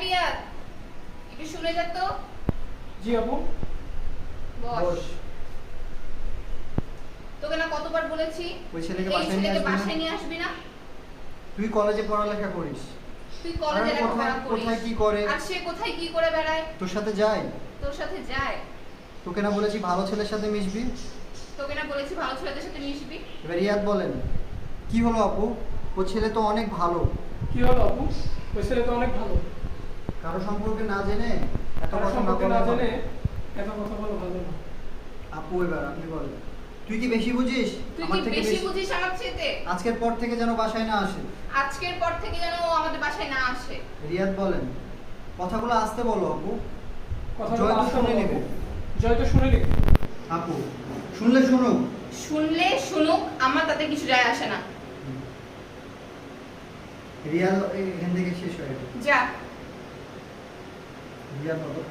রিয়াদ, একটু শুনে যা তো। জি আপু। বস। তোকে না কতবার বলেছি ওই ছেলেকে এই ছেলেকে বাসায় নিয়ে আসবি না। তুই কলেজে পড়ালেখা করিস, তুই কলেজে লেখাপড়া করিস, কোথায় কি করে, আর সে কোথায় কি করে বেড়ায়? তোর সাথে যায়? তোর সাথে যায়? তোকে না বলেছি ভালো ছেলের সাথে মিশবি? তোকে না বলেছি ভালো ছেলেদের সাথে মিশবি? এবার রিয়াদ বলেন কি হলো আপু? ও ছেলে তো অনেক ভালো। কি হলো আপু? ওই ছেলে তো অনেক ভালো। কারো সম্পর্কে না জেনে এত কারো কথা সম্পর্কে না না বলা জেনে ভালো। এত কথা বলা ভালো না। আপু এবার আপনি বলেন, তুই কি বেশি বুঝিস? তুই আমার কি থেকে বেশি বুঝিস আমার চেয়ে? আজকের পর থেকে যেন বাসায় না আসে। আজকের পর থেকে যেন ও আমাদের বাসায় না আসে। রিয়াদ বলেন কথাগুলো আসতে বলো আপু। কথাগুলো জয় তো আসতে শুনে বলো নেবে। আপু। জয় তো শুনে নেবে। আপু শুনলে শুনুক। শুনলে শুনুক, আমার তাতে কিছু যায় আসে না। রিয়াদ এখান থেকে শেষ হয়ে গেল। যা। রিয়াদ বলো।